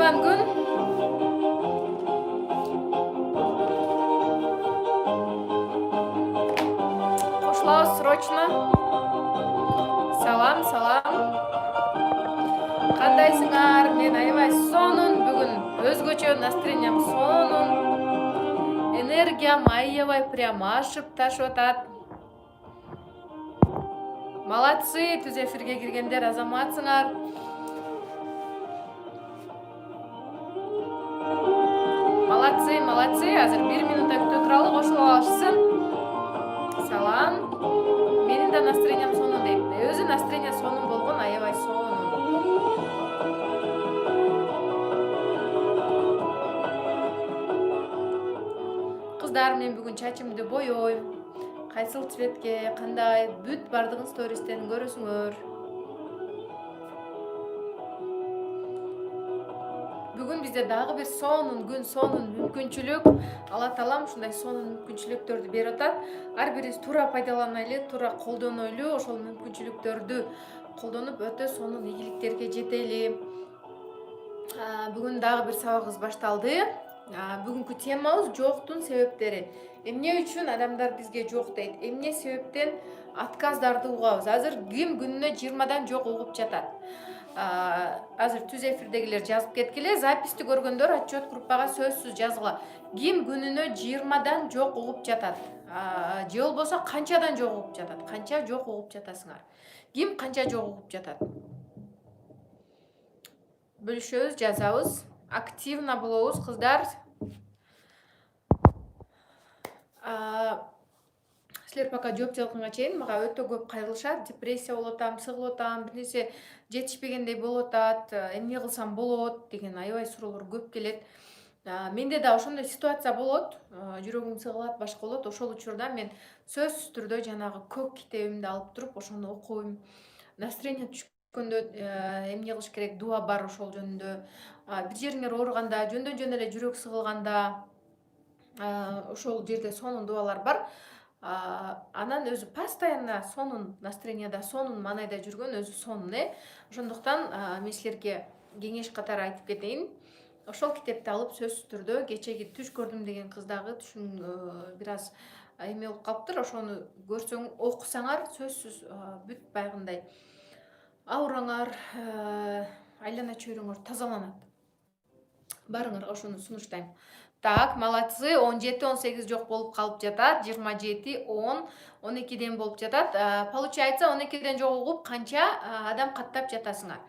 туған күн. Қосылабыз срочно. Салам. Қандайсыңар? Мен аябай сонун бүгін. Өзгөчө настроениям сонун. Энергиям аябай прям ашып ташып атат. Молодцы, түз эфирге киргендер азаматсыңар. Молодцы. Азыр 1 минутта күтө туралы, кошулуп алышсын. Салам. Менин да настроениям сонун дейт. Өзү настроения сонун болгон, аябай сонун. Кыздар, мен бүгүн чачымды боёйм. Кайсыл цветке, кандай, бүт бардыгын стористен көрөсүңөр. Бүгүн бизде дагы бир сонун күн, сонун мүмкүнчүлүк. Алла таалам ушундай сонун мүмкүнчүлүктөрдү берип атат. Ар бирибиз туура пайдаланайлы, туура колдонойлу, ошол мүмкүнчүлүктөрдү колдонуп өтө сонун ийгиликтерге жетели. Бүгүн дагы бир сабагыбыз башталды. Бүгүнкү темабыз жоктун себептери. Эмне үчүн адамдар бизге жок дейт? Эмне себептен отказдарды угабыз? Азыр ким күнүнө 20дан жок угуп жатат? Азыр түз эфирдегилер жазып кеткиле, записти көргөндөр отчет группага сөзсүз жазгыла. Ким күнүнө 20дан жок угуп жатат? Же болбосо канчадан жок угуп жатат? Канча жок угуп жатасыңар? Ким канча жок угуп жатат? Бөлүшөбүз, жазабыз. Активно болобуз, кыздар. Силер пока жооп жазганга чейин мага өтө көп кайрылышат. Депрессия болуп атам, сыгылып атам, бир нерсе жетишпегендей болуп атат, эмне кылсам болот деген аябай суроолор көп келет. Менде да ошондой ситуация болот. Жүрөгүм сыгылат, башка болот. Ошол учурда мен сөзсүз түрдө жанагы көк китебимди алып туруп ошону окуйм. Настроение түшкөндө эмне кылыш керек, дуа бар ошол жөнүндө. Бир жериңер ооруганда, жөндөн эле жүрөк сыгылганда, ошол жерде сонун дубалар бар. Анан өзү постоянно сонун настроенияда, сонун маанайда жүргөн өзү сонун, Ошондуктан мен силерге кеңеш катары айтып кетейин. Ошол китепти алып сөзсүз түрдө кечеги түш көрдүм деген кыз дагы түшүн бир аз эме болуп калыптыр. Ошону көрсөң, окусаңар сөзсүз бүт байгындай аураңар, айлана чөйрөңөр тазаланат. Барыңарга ошону сунуштайм. Так, молодцы. 17-18 жок болуп калып жатат. 27, 10, 12ден болуп жатат. Получается, 12ден жок угуп канча адам каттап жатасыңар?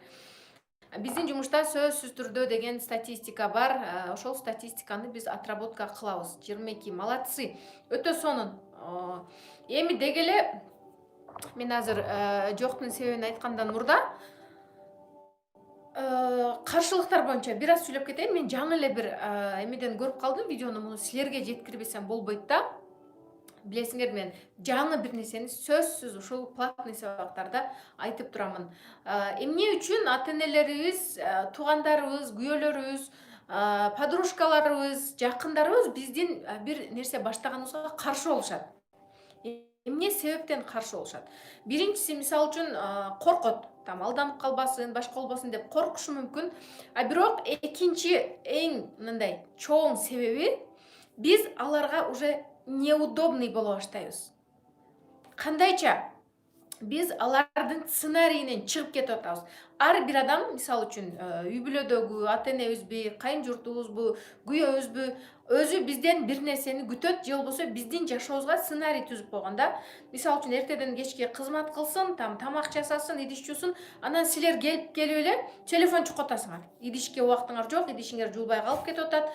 Биздин жумушта сөзсүз түрдө деген статистика бар. Ошол статистиканы биз отработка кылабыз. 22. Молодцы. Өтө сонун. Эми дегеле мен азыр жоктун себебин айткандан мурда каршылыктар боюнча бир аз сүйлөп кетейин. Мен жаңы эле бир эмеден көрүп калдым видеону, муну силерге жеткирбесем болбойт да. Билесиңер, мен жаңы бир нерсени сөзсүз ушул платный сабактарда айтып турамын. Эмне үчүн ата-энелерибиз, туугандарыбыз, күйөөлөрүбүз, подружкаларыбыз, жакындарыбыз биздин бир нерсе баштаганыбызга каршы болушат? Эмне себептен каршы болушат? Биринчиси, мисалы үчүн, коркот. Там алданып калбасын, башка болбосун деп коркушу мүмкүн. Бирок экинчи эң мындай чоң себеби, биз аларга уже неудобный боло баштайбыз. Кандайча? Биз алардын сценарийинен чыгып кетип атабыз. Ар бир адам, мисалы үчүн, үй бүлөдөгү ата-энебизби, кайын журтубузбу, күйөөбүзбү, өзү бизден бир нерсени күтөт, же болбосо биздин жашообузга сценарий түзүп койгон. Мисалы үчүн, эртеден кечке кызмат кылсын, тамак жасасын, идиш жуусын, анан силер келип эле телефон чукотасыңар. Идишке убактыңар жок, идишиңер жуубай калып кетип атат,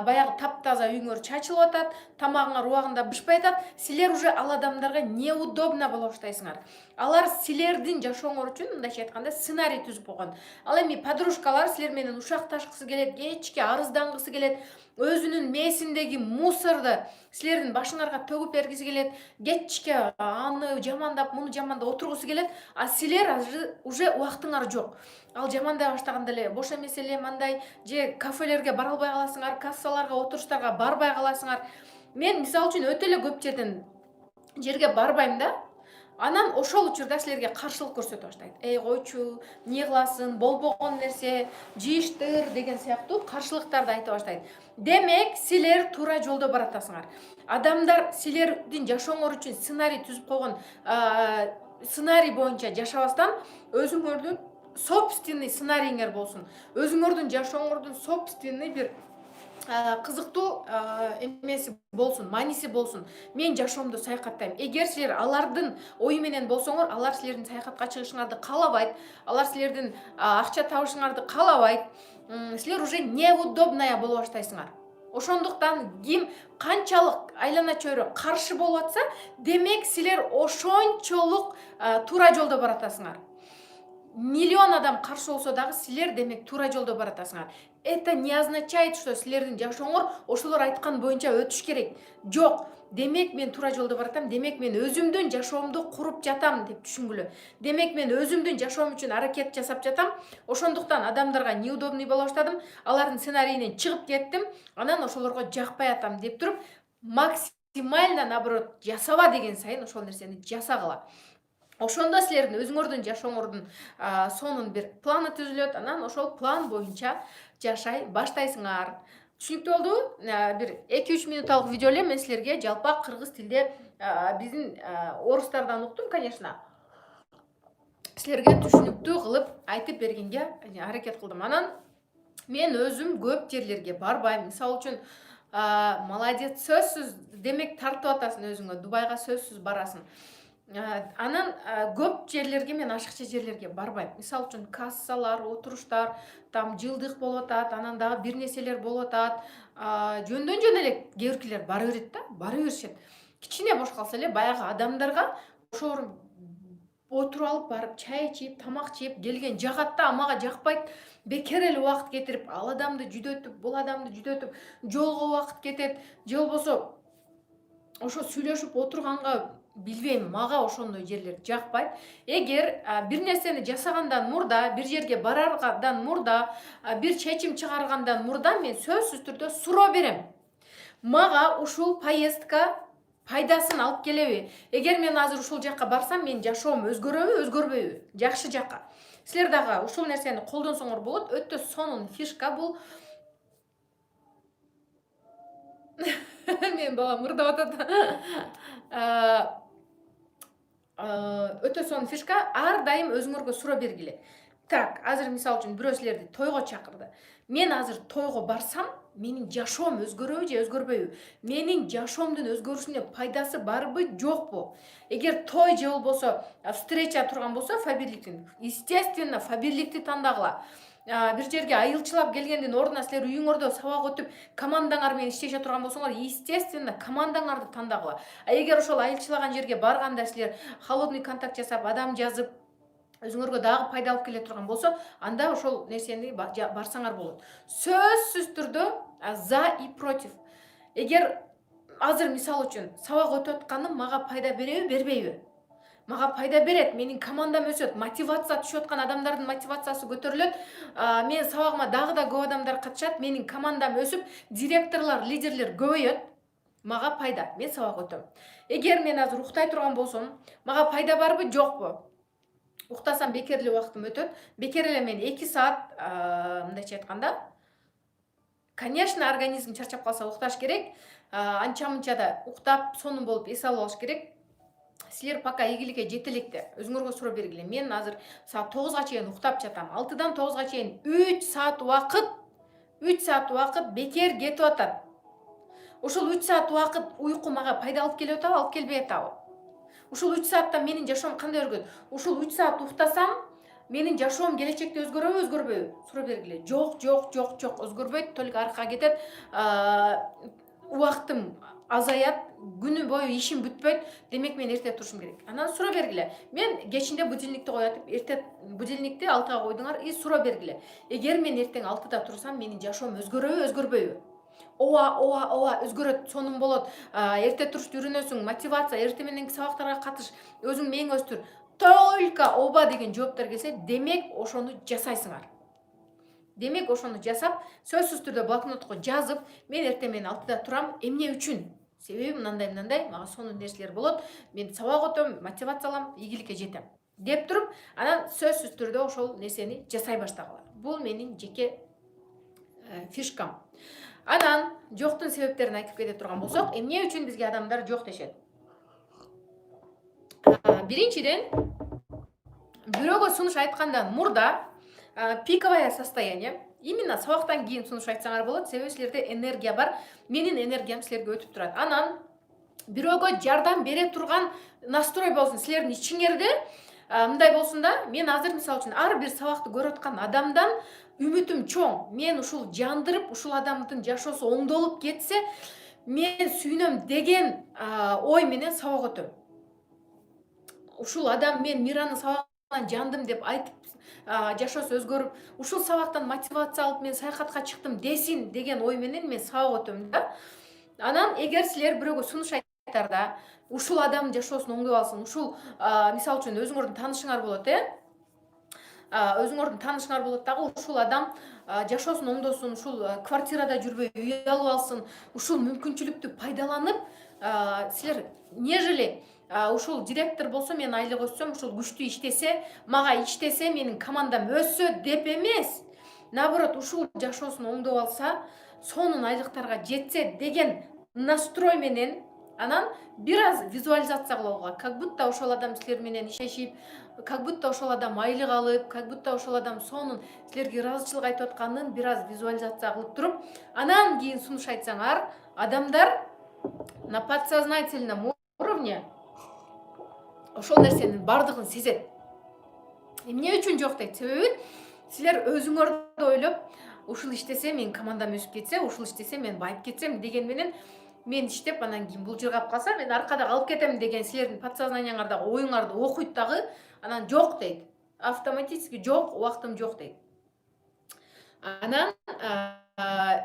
баягы таптаза үйүңөр чачылып атат, тамагыңар убагында бышпай атат. Силер уже ал адамдарга неудобно боло баштайсыңар. Алар силердин жашооңор үчүн, мындайча айтканда, сценарий түзүп койгон. Ал эми подружкалар силер менен ушакташкысы келет, кечке арыздангысы келет, өзүнүн мээсиндеги мусорду силердин башыңарга төгүп бергиси келет, кечке аны жамандап, муну жамандап отургусу келет, а силер уже убактыңар жок. Ал жамандай баштаганда эле бош эмес эле мындай, же кафелерге бара албай каласыңар, кассаларга, отуруштарга барбай каласыңар. Мен мисалы үчүн өтө эле көп жерге барбайм да. Анан ошол учурда силерге каршылык көрсөтө баштайт. Эй койчу, эмне кыласың, болбогон нерсе, жыйыштыр деген сыяктуу каршылыктарды айта баштайт. Демек, силер туура жолдо баратасыңар. Адамдар силердин жашооңор үчүн сценарий түзүп койгон сценарий боюнча жашабастан өзүңөрдүн собственный сценарийиңер болсун. Өзүңөрдүн жашооңордун собственный бир кызыктуу эмеси болсун, мааниси болсун. Мен жашоомду саякаттайм. Эгер силер алардын ою менен болсоңор, алар силердин саякатка чыгышыңарды каалабайт, алар силердин акча табышыңарды каалабайт. Силер уже неудобная боло баштайсыңар. Ошондуктан ким канчалык айлана чөйрө каршы болуп атса, демек силер ошончолук туура жолдо баратасыңар. Миллион адам каршы болсо дагы силер демек туура жолдо баратасыңар. Это не означает, что силердин жашооңор ошолор айткан боюнча өтүш керек. Жок. Демек мен туура жолдо баратам, демек мен өзүмдүн жашоомду куруп жатам деп түшүнгүлө. Демек мен өзүмдүн жашоом үчүн аракет жасап жатам. Ошондуктан адамдарга неудобный боло баштадым, алардын сценарийинен чыгып кеттим, анан ошолорго жакпай атам деп туруп, максимально наоборот жасаба деген сайын ошол нерсени жасагыла. Ошондо силердин өзүңөрдүн жашооңордун сонун бир планы түзүлөт, анан ошол план боюнча жашай баштайсыңар. Түшүнүктүү болдубу? Бир 2-3 минутталык видео эле мен силерге жалпак кыргыз тилде биздин орустардан уктум, конечно. Силерге түшүнүктүү кылып айтып бергенге аракет кылдым. Анан мен өзүм көп жерлерге барбайм. Мисалы үчүн молодец, сөзсүз демек тартып атасың өзүңө, Дубайга сөзсүз барасың. Анан көп жерлерге мен ашыкча жерлерге барбайм. Мисалы үчүн кассалар, отуруштар, там жылдык болуп атат, анан дагы бир нерселер болуп атат. Жөндөн жөн эле кээ бара берет да, бара беришет. Кичине бош калса эле баягы адамдарга ошо отуруп алып барып чай ичип, тамак жеп келген жагат да, мага жакпайт. Бекер эле убакыт кетирип, ал адамды жүдөтүп, бул адамды жүдөтүп, жолго убакыт кетет. Же болбосо ошо сүйлөшүп отурганга билбейм, мага ошондой жерлер жакпайт. Эгер бир нерсени жасагандан мурда, бир жерге барардан мурда, бир чечим чыгаргандан мурда мен сөзсүз түрдө суроо берем. Мага ушул поездка пайдасын алып келеби? Эгер мен азыр ушул жакка барсам, мен жашоом өзгөрөбү, өзгөрбөйбү? Жакшы жакка. Силер дагы ушул нерсени колдонсоңор болот. Өтө сонун фишка бул. Мен балам ырдап атат. Өтө сонун фишка, ар дайым өзүңөргө суроо бергиле. Так, азыр мисалы үчүн бирөө силерди тойго чакырды. Мен азыр тойго барсам, менин жашоом өзгөрөбү же өзгөрбөйбү? Менин жашоомдун өзгөрүшүнө пайдасы барбы, жокпу? Эгер той же болбосо встреча турган болсо, фабирликтин, естественно, фабирликти тандагыла. Бир жерге айылчылап келгендин ордуна силер үйүңөрдө сабак өтүп, командаңар менен иштеше турган болсоңор, естественно, командаңарды тандагыла. Эгер ошол айылчылаган жерге барганда силер холодный контакт жасап, адам жазып, өзүңөргө дагы пайда алып келе турган болсо, анда ошол нерсени барсаңар болот. Сөзсүз түрдө за и против. Эгер азыр мисалы үчүн сабак өтүп атканым мага пайда береби, бербейби? Мага пайда берет, менин командам өсөт, мотивация түшүп аткан адамдардын мотивациясы көтөрүлөт. Мен сабагыма дагы да көп адамдар катышат, менин командам өсүп, директорлор, лидерлер көбөйөт. Мага пайда, мен сабак өтөм. Эгер мен азыр уктай турган болсом, мага пайда барбы, жокпу? Уктасам бекер эле убактым өтөт. Бекер эле мен 2 саат, мындайча айтканда, конечно, организм чарчап калса укташ керек. Анча-мынча да уктап, сонун болуп эс алып алыш керек. Силер пока ийгиликке жете электе өзүңөргө суроо бергиле. Мен азыр саат 9га чейин уктап жатам. 6дан 9га чейин 3 саат убакыт бекер кетип атат. Ошол 3 саат убакыт уйку мага пайда алып келип атабы, алып келбей атабы? Ушул 3 саатта менин жашоом кандай өргөт? Ушул 3 саат уктасам, менин жашоом келечекте өзгөрөбү, өзгөрбөйбү? Суроо бергиле. Жок, өзгөрбөйт, только аркага кетет. Убактым азаят, күнү бою ишим бүтпөйт, демек мен эрте турушум керек. Анан суроо бергиле. Мен кечинде будильникти коюп, эрте будильникти 6га койдуңар, суроо бергиле. Эгер мен эртең 6да турсам, менин жашоом өзгөрөбү, өзгөрбөйбү? Ооба, өзгөрөт, сонун болот. Эрте турушты үйрөнөсүң, мотивация, эрте мененки сабактарга катыш, өзүң мээң өстүр. Только ооба деген жооптор келсе, демек ошону жасайсыңар. Демек ошону жасап, сөзсүз түрдө блокнотко жазып, мен эрте 6да турам, эмне үчүн? себеби мындай мага сонун нерселер болот, мен сабак өтөм, мотивация алам, ийгиликке жетем деп туруп, анан сөзсүз түрдө ошол нерсени жасай баштагыла. Бул менин жеке фишкам. Анан жоктун себептерин айтып кете турган болсок, эмне үчүн бизге адамдар жок дешет? Биринчиден, бирөөгө сунуш айткандан мурда пиковое состояние, именно сабактан кийин сунуш айтсаңар болот, себеби силерде энергия бар, менин энергиям силерге өтүп турат. Анан бирөөгө жардам бере турган настрой болсун силердин ичиңерде, мындай болсун да, мен азыр мисалы үчүн ар бир сабакты көрүп аткан адамдан үмүтүм чоң. Мен ушул жандырып, ушул адамдын жашоосу оңдолуп кетсе, мен сүйүнөм деген ой менен сабак өтөм. Ушул адам мен Миранын сабагынан жандым деп айтып, жашоосу өзгөрүп, ушул сабактан мотивация алып мен саякатка чыктым десин деген ой менен мен сабак өтөм да. Анан эгер силер бирөөгө сунуш айтарда, ушул адамдын жашоосун оңдоп алсын, ушул мисалы үчүн өзүңөрдүн таанышыңар болот, өзүңөрдүн таанышыңар болот дагы, ушул адам жашоосун оңдосун, ушул квартирада жүрбөй үй алып алсын, ушул мүмкүнчүлүктү пайдаланып, силер нежели ушул директор болсо, мен айлык өссөм, ушул күчтүү иштесе, мага иштесе, менин командам өссө деп эмес, наоборот, ушул жашоосун оңдоп алса, сонун айлыктарга жетсе деген настрой менен, анан бир аз визуализация кылууга, как будто ошол адам силер менен иштешип, как будто ошол адам айлык алып, как будто ошол адам сонун силерге ыраазычылык айтып атканын бир аз визуализация кылып туруп, анан кийин сунуш айтсаңар, адамдар на подсознательном уровне ошол нерсенин бардыгын сезет. Эмне үчүн жок дейт? Себеби силер өзүңөрдү ойлоп, ушул иштесе менин командам өсүп кетсе, ушул иштесе мен байып кетсем деген менен, мен иштеп анан кийин бул жыргап калса, мен аркада калып кетем деген силердин подсознанияңардагы оюңарды окуйт дагы, анан жок дейт. Автоматически жок, убактым жок дейт. Анан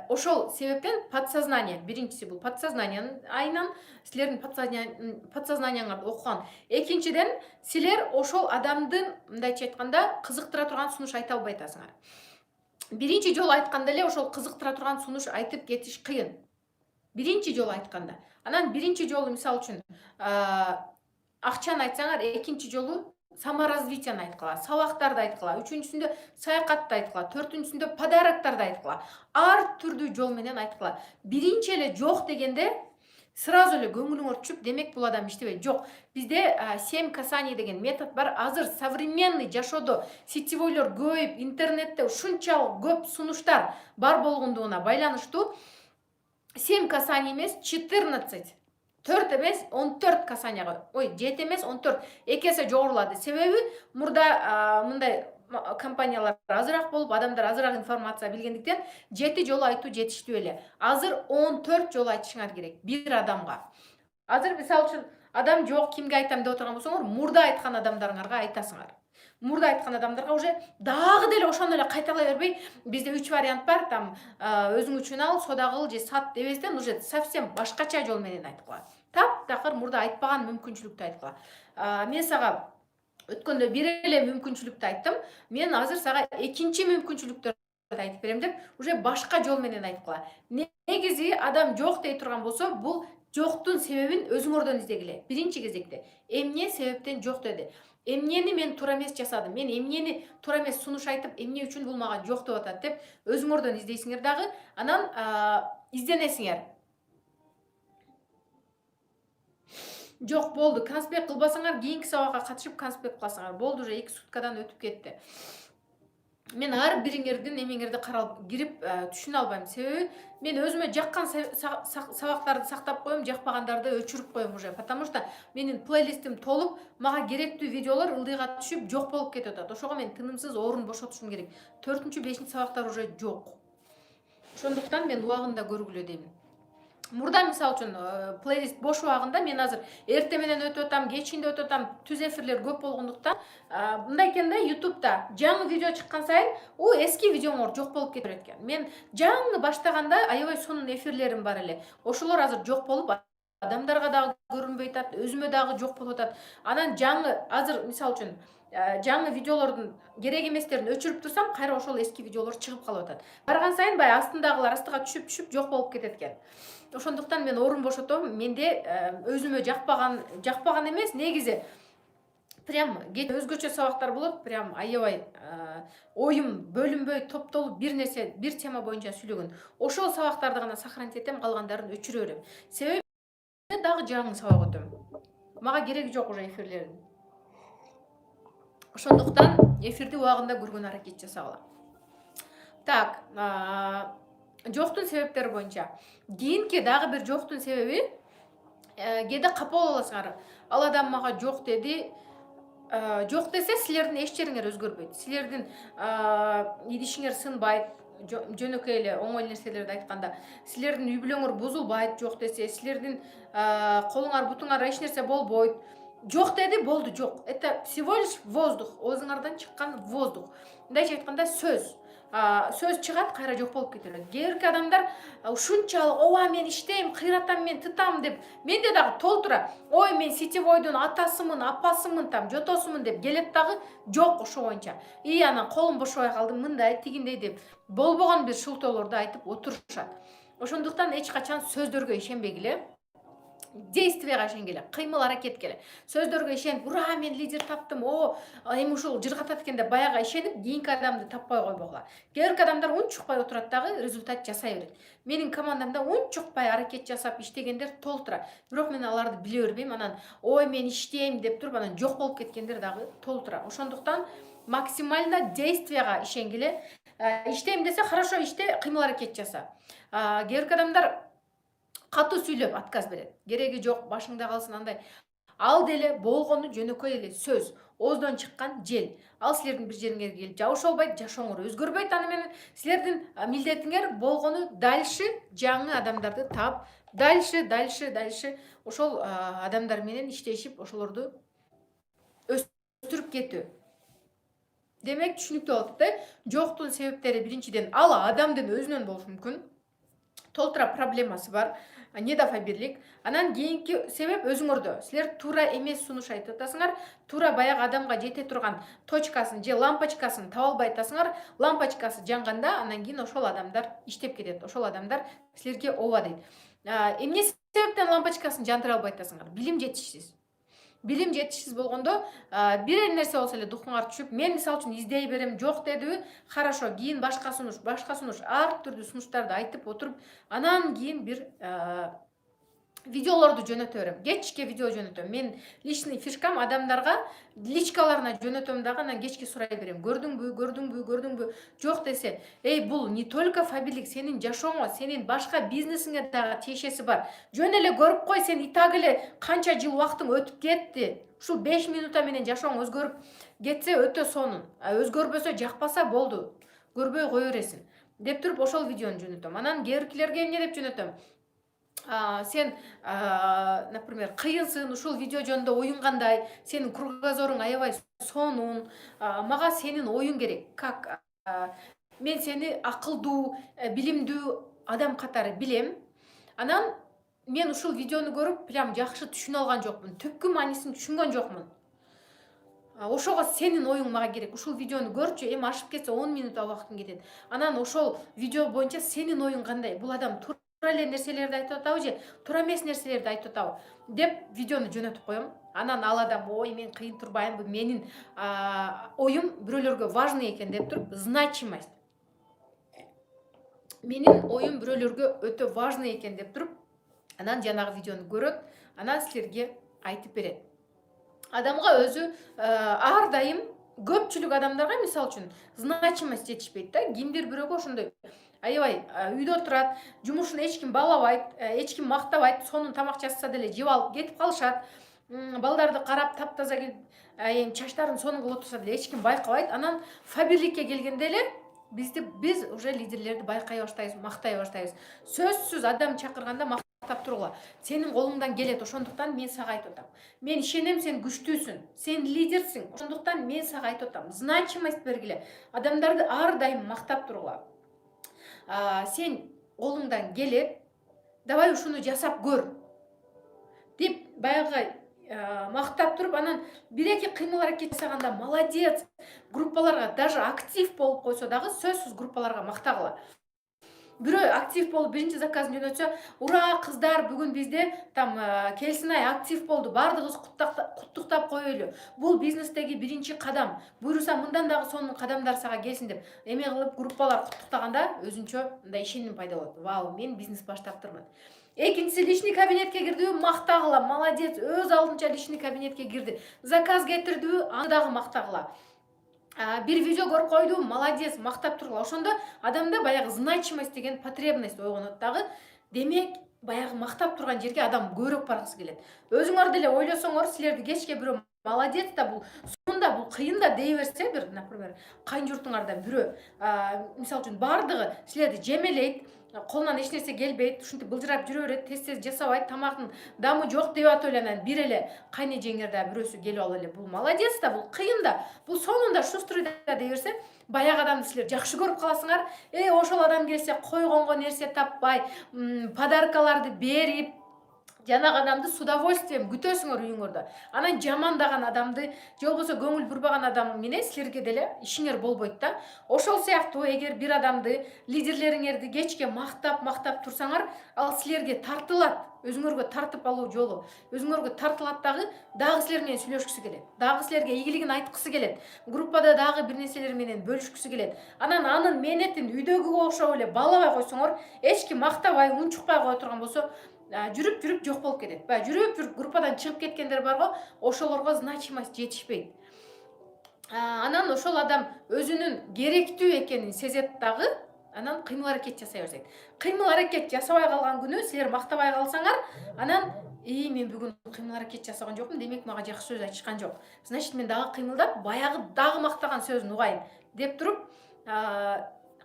ошол себептен подсознание, биринчиси бул подсознаниянын айынан силердин подсознанияңарды окуган. Экинчиден, силер ошол адамдын мындайча айтканда кызыктыра турган сунуш айта албай атасыңар. Биринчи жолу айтканда эле ошол кызыктыра турган сунуш айтып кетиш кыйын. Биринчи жолу айтканда. Анан биринчи жолу мисалы үчүн акчаны айтсаңар, экинчи жолу саморазвитияны айткыла, сабактарды айткыла, үчүнчүсүндө саякатты айткыла, төртүнчүсүндө подароктарды айткыла. Ар түрдүү жол менен айткыла. Биринчи эле жок дегенде сразу эле көңүлүңөр түшүп, демек бул адам иштебейт. Жок. Бизде 7 касаний деген метод бар. Азыр современный жашоодо сетевойлор көбөйүп, интернетте ушунчалык көп сунуштар бар болгондугуна байланыштуу 7 касаний эмес, 14. 4 эмес, 14 касанияга. 7 эмес, 14. Эки эсе жогорулады. Себеби мурда мындай компаниялар азыраак болуп, адамдар азыраак информация билгендиктен 7 жолу айтуу жетиштүү эле. Азыр 14 жолу айтышыңар керек бир адамга. Азыр мисалы үчүн адам жок, кимге айтам деп отурган болсоңор, мурда айткан адамдарыңарга айтасыңар. Мурда айткан адамдарга уже дагы деле ошону эле кайталай бербей, бизде 3 вариант бар, там өзүң үчүн ал, сода кыл же сат дебестен уже совсем башкача жол менен айткыла. Таптакыр мурда айтпаган мүмкүнчүлүктү айткыла. Мен сага өткөндө бир эле мүмкүнчүлүктү айттым. Мен азыр сага экинчи мүмкүнчүлүктөрдү айтып берем деп, уже башка жол менен айткыла. Негизи адам жок дей турган болсо, бул жоктун себебин өзүңөрдөн издегиле. Биринчи кезекте эмне себептен жок деди? Эмнени мен туура эмес жасадым? Мен эмнени туура эмес сунуш айтып, эмне үчүн бул мага жок деп атат деп өзүңөрдөн издейсиңер дагы, анан изденесиңер. Жок, болду. Конспект кылбасаңар, кийинки сабакка катышып конспект кыласыңар. Болду, уже 2 суткадан өтүп кетти. Мен ар бириңердин эмеңерди кирип түшүнө албайм. Себеби мен өзүмө жаккан сабактарды сактап коем, жакпагандарды өчүрүп коем уже. Потому что менин плейлистим толуп, мага керектүү видеолор ылдыйга түшүп жок болуп кетип атат. Ошого мен тынымсыз орун бошотушум керек. 4-5 сабактар уже жок. Ошондуктан мен убагында көргүлө деймин. Мурда мисалы үчүн плейлист бош убагында мен азыр эрте менен өтүп атам, кечинде өтүп атам, түз эфирлер көп болгондуктан мындай экен да, YouTube'да жаңы видео чыккан сайын, эски видеоңор жок болуп кетет экен. Мен жаңы баштаганда аябай сонун эфирлерим бар эле. Ошолор азыр жок болуп, адамдарга дагы көрүнбөй атат, өзүмө дагы жок болуп атат. Анан жаңы азыр мисалы үчүн жаңы видеолордун керек эместерин өчүрүп турсам, кайра ошол эски видеолор чыгып калып атат. Барган сайын баягы астындагылар астыга түшүп жок болуп кетет экен. Ошондуктан мен орун бошотом. Менде өзүмө жакпаган эмес, негизи прям өзгөчө сабактар болот, прям аябай оюм бөлүнбөй, топтолуп бир нерсе, бир тема боюнча сүйлөгөн. Ошол сабактарды гана сохранить этем, калгандарын өчүрө берем. Себеби мен дагы жаңы сабак өтөм. Мага кереги жок уже эфирлердин. Ошондуктан эфирди убагында көргөн аракет жасагыла. Так, жоктун себептери боюнча. Кийинки дагы бир жоктун себеби, кээде капа болуп аласыңар. Ал адам мага жок деди. Жок десе, силердин эч жериңер өзгөрбөйт. Силердин идишиңер сынбайт, жөнөкөй эле оңой нерселерди айтканда. Силердин үй бүлөңөр бузулбайт, жок десе, силердин колуңар бутуңар эч нерсе болбойт. Жок деди, болду, жок. Это всего лишь воздух, оозуңардан чыккан воздух. Мындайча айтканда сөз. Сөз чыгат, кайра жок болуп кете берет. Кээбирки адамдар ушунчалык ооба мен иштейм, кыйратам, мен тытам деп, менде дагы толтура ой мен сетевойдун атасымын, апасымын, там жотосумун деп келет дагы жок ошо боюнча. Анан колум бошобой калды, мындай тигиндей деп болбогон бир шылтоолорду айтып отурушат. Ошондуктан эч качан сөздөргө ишенбегиле. Действияга ишенгиле, кыймыл аракеткеле. Сөздөргө ишенип, ура мен лидер таптым, эми ушул жыргатат экен деп баягы ишенип, кийинки адамды таппай койбогула. Кээбирки адамдар унчукпай отурат дагы результат жасай берет. Менин командамда унчукпай аракет жасап иштегендер толтура. Бирок мен аларды биле бербейм. Анан ой мен иштейм деп туруп, анан жок болуп кеткендер дагы толтура. Ошондуктан максимально действияга ишенгиле. Иштейм десе, хорошо иште, кыймыл аракет жаса. Кээбирки адамдар катуу сүйлөп отказ берет. Кереги жок, башыңда калсын андай. Ал деле болгону жөнөкөй эле сөз, ооздон чыккан жел. Ал силердин бир жериңерге келип жабыша албайт, жашооңор өзгөрбөйт. Аны менен силердин милдетиңер болгону дальше жаңы адамдарды таап, дальше ошол адамдар менен иштешип, ошолорду өстүрүп кетүү. Демек түшүнүктүү болуп атат. Жоктун себептери биринчиден ал адамдын өзүнөн болушу мүмкүн. Толтура проблемасы бар, недофабирлик. Анан кийинки себеп өзүңөрдө. Силер туура эмес сунуш айтып атасыңар, туура баягы адамга жете турган точкасын же лампочкасын таба албай атасыңар. Лампочкасы жанганда анан кийин ошол адамдар иштеп кетет. Ошол адамдар силерге ооба дейт. Эмне себептен лампочкасын жандыра албай атасыңар? Билим жетишсиз. Билим жетишсиз болгондо бир нерсе болсо эле духуңар түшүп, мен мисалы үчүн издей берем, жок дедиби, хорошо, кийин башка сунуш, ар түрдүү сунуштарды айтып отуруп, анан кийин бир видеолорду жөнөтө берем. Кечке видео жөнөтөм. Мен личный фишкам адамдарга личкаларына жөнөтөм дагы, анан кечке сурай берем. Көрдүңбү? Жок десе, бул не только фабирлик, сенин жашооңо, сенин башка бизнесиңе дагы тиешеси бар. Жөн эле көрүп кой, сен и так эле канча жыл убактың өтүп кетти. Ушул 5 минута менен жашооң өзгөрүп кетсе өтө сонун. Өзгөрбөсө, жакпаса болду. Көрбөй кое бересиң. Деп туруп ошол видеону жөнөтөм. Анан кээбиркилерге эмне деп жөнөтөм? Сен, например, кыйынсың, ушул видео жөнүндө оюң кандай, сенин кругозоруң аябай сонун, мага сенин оюң керек. Как? Мен сени акылдуу, билимдүү адам катары билем. Анан мен ушул видеону көрүп, прям жакшы түшүнө алган жокмун. Түпкү маанисин түшүнгөн жокмун. Ошого сенин оюң мага керек. Ушул видеону көрчү, эми ашып кетсе 10 минут убактың кетет. Анан ошол видео боюнча сенин оюң кандай? Бул адам туура эле нерселерди айтып атабы же туура эмес нерселерди айтып атабы деп видеону жөнөтүп коем. Анан ал адам ой мен кыйын турбайм, бул менин оюм бирөөлөргө важный экен деп туруп, значимость. Менин оюм бирөөлөргө өтө важный экен деп туруп, анан жанагы видеону көрөт, анан силерге айтып берет. Адамга өзү ар дайым көпчүлүк адамдарга мисалы үчүн значимость жетишпейт да. Кимдир бирөөгө ошондой аябай үйдө турат, жумушун эч ким баалабайт, эч ким мактабайт, сонун тамак жасаса деле жеп алып кетип калышат. Балдарды карап таптаза келип, чачтарын сонун кылып отурса деле эч ким байкабайт. Анан фабирликке келгенде эле биз уже лидерлерди байкай баштайбыз, мактай баштайбыз. Сөзсүз адам чакырганда мактап тургула. Сенин колуңдан келет, ошондуктан мен сага айтып атам. Мен ишенем, сен күчтүүсүң, сен лидерсиң, ошондуктан мен сага айтып атам. Значимость бергиле. Адамдарды ар дайым мактап тургула. Сен колуңдан келет, давай ушуну жасап көр деп баягы мактап туруп анан бир эки кыймыл аракет жасаганда молодец, группаларга даже актив болуп койсо дагы сөзсүз группаларга мактагыла. Бирөө актив болуп биринчи заказын жөнөтсө, ура кыздар бүгүн бизде там келсин ай актив болду, баардыгыбыз куттуктап коелу. Бул бизнестеги биринчи кадам. Буюрса мындан дагы сонун кадамдар сага келсин деп эме кылып группалар куттуктаганда өзүнчө мындай ишеним пайда болот. Вау, мен бизнес баштаптырмын. Экинчиси личный кабинетке кирдиби, мактагыла. Молодец, өз алдынча личный кабинетке кирди. Заказ кетирдиби, аны дагы мактагыла. Бир видео көрүп койду, молодец, мактап тургула. Ошондо адамда баягы значимость деген потребность ойгонот дагы. Демек, баягы мактап турган жерге адам көбүрөөк баргысы келет. Өзүңөр деле ойлосоңор, силерди кечке бирөө молодец да, бул сонун бул кыйын да дей берсе, бир, например, кайын журтуңардан бирөө, мисалы үчүн бардыгы силерди жемелейт, колунан эч нерсе келбейт, ушинтип былжырап жүрө берет, тез жасабайт, тамактын дамы жок деп атып эле анан бир эле кайны жеңер да бирөөсү келип алып эле, бул молодец да, бул кыйын да, бул сонун да, шустрый да дей берсе, баягы адамды силер жакшы көрүп каласыңар. Ошол адам келсе койгонго нерсе таппай, подаркаларды берип, жанагы адамды с удовольствием күтөсүңөр үйүңөрдө. Анан жамандаган адамды, же болбосо көңүл бурбаган адам менен силерге деле ишиңер болбойт да. Ошол сыяктуу эгер бир адамды, лидерлериңерди кечке мактап турсаңар, ал силерге тартылат. Өзүңөргө тартып алуу жолу. Өзүңөргө тартылат дагы силер менен сүйлөшкүсү келет. Дагы силерге ийгилигин айткысы келет. Группада дагы бир нерселер менен бөлүшкүсү келет. Анан анын мээнетин үйдөгүгө окшоп эле баалабай койсоңор, эч ким мактабай, унчукпай кое турган болсо, жүрүп жок болуп кетет. Баягы жүрүп группадан чыгып кеткендер барго, ошолорго значимость жетишпейт. Анан ошол адам өзүнүн керектүү экенин сезет дагы, анан кыймыл аракет жасай берет. Кыймыл аракет жасабай калган күнү силер мактабай калсаңар, анан мен бүгүн кыймыл аракет жасаган жокмун, демек мага жакшы сөз айтышкан жок. Значит, мен дагы кыймылдап, баягы дагы мактаган сөзүн угайын деп туруп,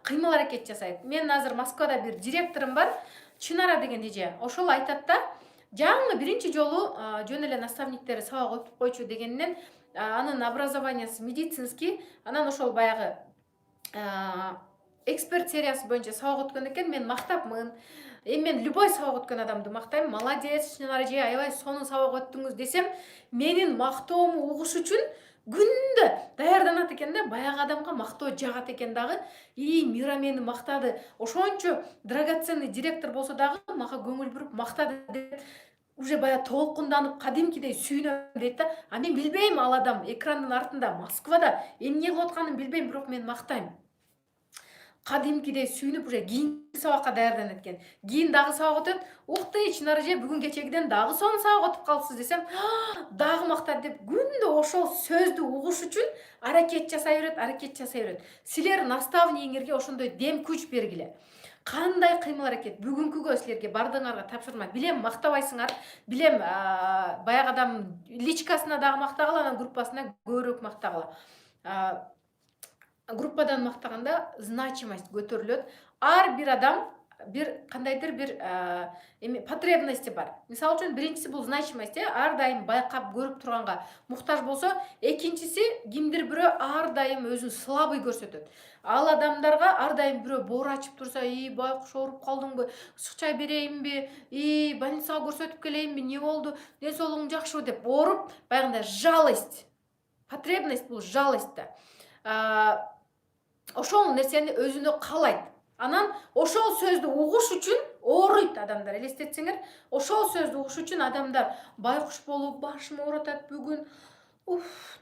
кыймыл аракет жасайт. Мен азыр Москвада бир директорум бар, Чынара деген эже. Ошол айтат да, жаңы биринчи жолу жөн эле наставниктери сабак өтүп койчу дегенинен, анын образованиясы медицинский, анан ошол баягы эксперт сериясы боюнча сабак өткөн экен. Мен мактапмын. Мен любой сабак өткөн адамды мактайм. Молодец, Чынара эже, аябай сонун сабак өттүңүз десем, менин мактоому угуш үчүн күндө даярданат экен да, баягы адамга мактоо жагат экен дагы. Мира мени мактады. Ошончо драгоценный директор болсо дагы мага көңүл буруп мактады деп уже баягы толкунданып, кадимкидей сүйүнөм дейт да. Мен билбейм, ал адам экрандын артында Москвада эмне кылып атканын билбейм, бирок мен мактайм. Кадимкидей сүйүнүп, уже кийинки сабакка даярданат экен. Кийин дагы сабак өтөт. Уктуй, Чынара эже, бүгүн кечегиден дагы сонун сабак өтүп калыпсыз десем, дагы мактады деп күндө ошол сөздү угуш үчүн аракет жасай берет. Силер наставнигиңерге ошондой дем күч бергиле. Кандай кыймыл аракет бүгүнкүгө силерге бардыгыңарга тапшырма. Билем мактабайсыңар, билем баягы адам личкасына дагы мактагыла, анан группасына көбүрөөк мактагыла. Группадан мактаганда значимость көтөрүлөт. Ар бир адам бир кандайдыр бир потребности бар. Мисалы үчүн биринчиси бул значимость, ар дайым байкап көрүп турганга муктаж болсо, экинчиси кимдир бирөө ар дайым өзүн слабый көрсөтөт. Ал адамдарга ар дайым бирөө боор ачып турса, байкуш ооруп калдыңбы, ысык чай берейинби, больницага көрсөтүп келейинби, эмне болду, ден соолугуң жакшыбы деп ооруп, баягындай жалость. Потребность бул жалость да. Ошол нерсени өзүнө каалайт. Анан ошол сөздү угуш үчүн ооруйт адамдар. Элестетсеңер, ошол сөздү угуш үчүн адамдар байкуш болуп, башым оорутат бүгүн,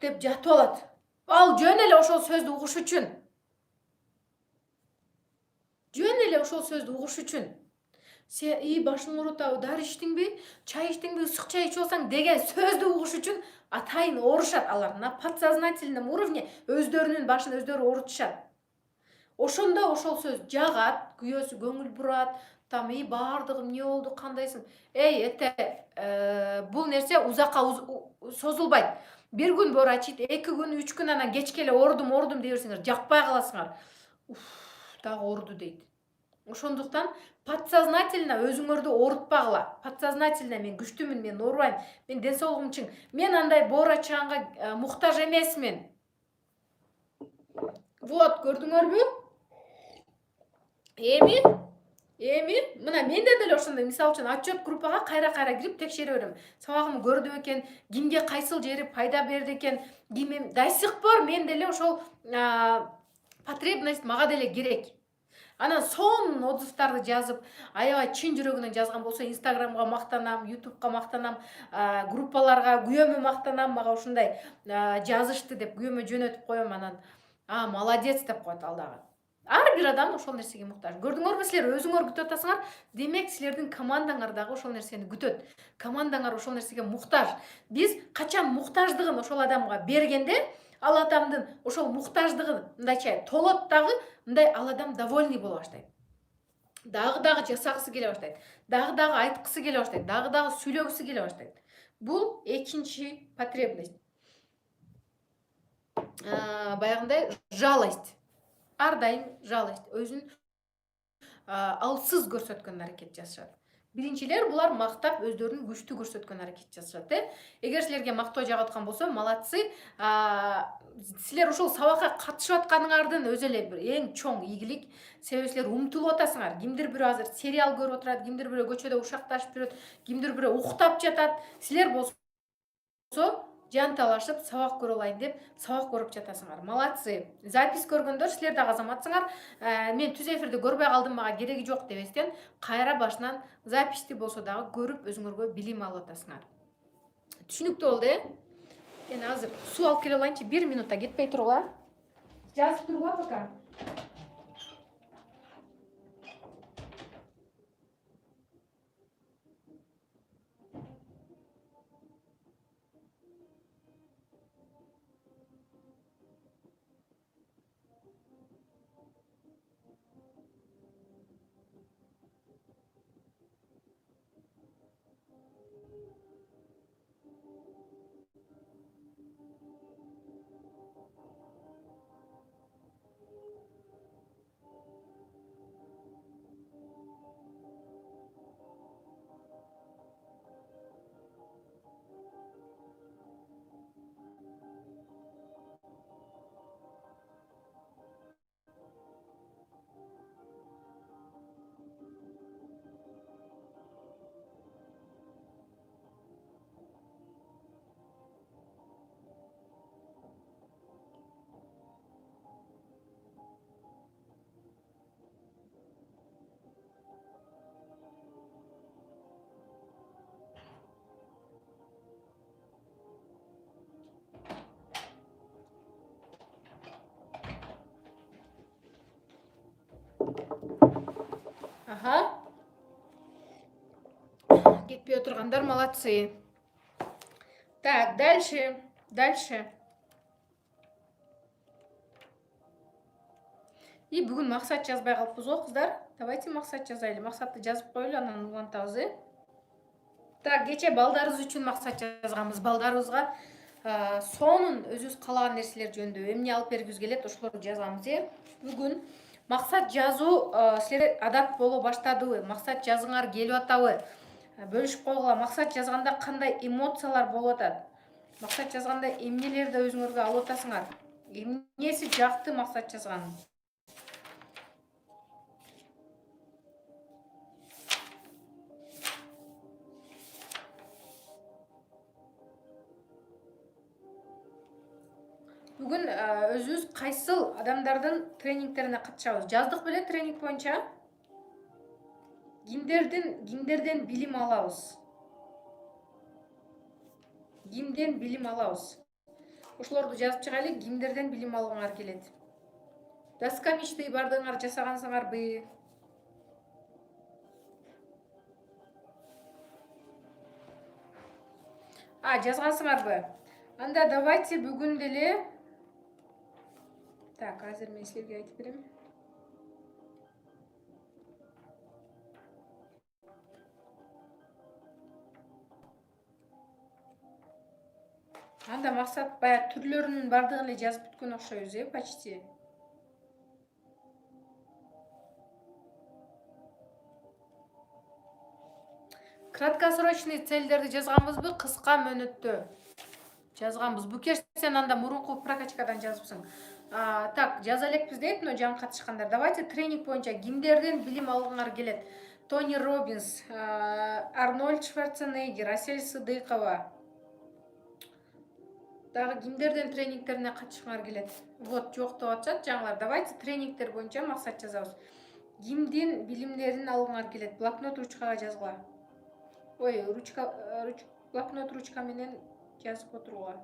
деп жатып алат. Ал жөн эле ошол сөздү угуш үчүн. Сен башың оорутабы, дары ичтиңби, чай ичтиңби, ысык чай ичип алсаң деген сөздү угуш үчүн атайын оорушат. Алар на подсознательном уровне өздөрүнүн башын өздөрү оорутушат. Ошондо ошол сөз жагат, күйөөсү көңүл бурат, там баардыгы эмне болду, кандайсың? Бул нерсе узакка созулбайт. Бир күн боор ачыйт, 2 күн, 3 күн, анан кечке эле оорудум дей берсеңер, жакпай каласыңар. Дагы ооруду дейт. Ошондуктан подсознательно өзүңөрдү оорутпагыла. Подсознательно мен күчтүмүн, мен оорубайм, мен ден соолугум чың. Мен андай боор ачыганга муктаж эмесмин. Вот, көрдүңөрбү? Эми Эми мына менде деле ошондой, мисалы үчүн отчет группага кайра кирип текшере берем. Сабагымды көрдү бекен, кимге кайсыл жери пайда берди экен, ким до сих пор мен деле ошол потребность мага деле керек. Анан сонун отзывдарды жазып, аябай чын жүрөгүнөн жазган болсо, Инстаграмга мактанам, Ютубка мактанам, группаларга күйөөмө мактанам, мага ушундай жазышты деп күйөөмө жөнөтүп коем, анан молодец деп коет ал дагы. Ар бир адам ошол нерсеге муктаж. Көрдүңөрбү, силер өзүңөр күтүп атасыңар, демек силердин командаңар дагы ошол нерсени күтөт. Командаңар ошол нерсеге муктаж. Биз качан муктаждыгын ошол адамга бергенде, ал адамдын ошол муктаждыгы мындайча толот дагы, мындай ал адам довольный боло баштайт. Дагы жасагысы келе баштайт. Дагы айткысы келе баштайт. Дагы сүйлөгүсү келе баштайт. Бул экинчи потребность. Баягындай жалость. Ар дайым жалость. Өзүн алсыз көрсөткөн аракет жасашат. Биринчилер булар мактап өздөрүн күчтүү көрсөткөн аракет жасашат. Эгер силерге мактоо жагып аткан болсо, молодцы. Силер ушул сабакка катышып атканыңардын өзү эле бир эң чоң ийгилик. Себеби силер умтулуп атасыңар. Кимдир бирөө азыр сериал көрүп отурат, кимдир бирөө көчөдө ушакташып жүрөт, кимдир бирөө уктап жатат. Силер болсо жан талашып сабак көрө алайын деп сабак көрүп жатасыңар. Молодцы. Запись көргөндөр силер дагы азаматсыңар. Мен түз эфирди көрбөй калдым, мага кереги жок дебестен, кайра башынан записьти болсо дагы көрүп өзүңөргө билим алып атасыңар. Түшүнүктүү болду, Мен азыр суу алып келе алайынчы, 1 минутта кетпей тургула. Жазып тургула пока. Кетпей отырғандар молодцы. Так, дальше. И бүгін мақсат жазбай қалыппыз ғой, қыздар. Давайте мақсат жазайлы. Мақсатты жазып қойлы, анан улантабыз. Так, кече балдарыбыз үчүн мақсат жазганбыз. Балдарыбызга сонун өзүбүз каалаган нерселер жөнүндө эмне алып бергибиз келет, ошолорду жазганбыз. Бүгүн мақсат жазуу силер адат боло баштадыбы? Мақсат жазыңар келип атабы? Бөлүшүп койгула. Мақсат жазганда кандай эмоциялар болуп атат? Мақсат жазганда эмнелерди өзүңөргө алып атасыңар? Эмнеси жакты мақсат жазганын? Бүгүн өзүбүз кайсыл адамдардын тренингтерине катышабыз? Жаздык беле тренинг боюнча? Кимдерден билим алабыз? Кимден билим алабыз? Ошолорду жазып чыгайлы, кимдерден билим алгыңар келет? Доска мечты бардыгыңар жасагансыңарбы? Жазгансыңарбы? Анда давайте бүгүн деле. Так, азыр мен силерге айтып берем. Анда мақсат бая түрлөрүнүн бардыгын эле жазып бүткөн окшойбуз, почти. Краткосрочный целдерди жазганбызбы? Кыска мөөнөттө жазганбыз. Букеш, сен анда мурунку прокачкадан жазыпсың. Так, жаза элекпиз дейт мына жаңы катышкандар. Давайте тренинг боюнча кимдерден билим алгыңар келет? Тони Робинс, Арнольд Шварценеггер, Асель Сыдыкова. Дагы кимдерден тренингтерине катышкыңар келет? Вот, жок деп атышат жаңылар. Давайте тренингтер боюнча максат жазабыз. Кимдин билимдерин алгыңар келет? Блокнот, ручкага жазгыла. Ой, блокнот, ручка менен жазып отурууга.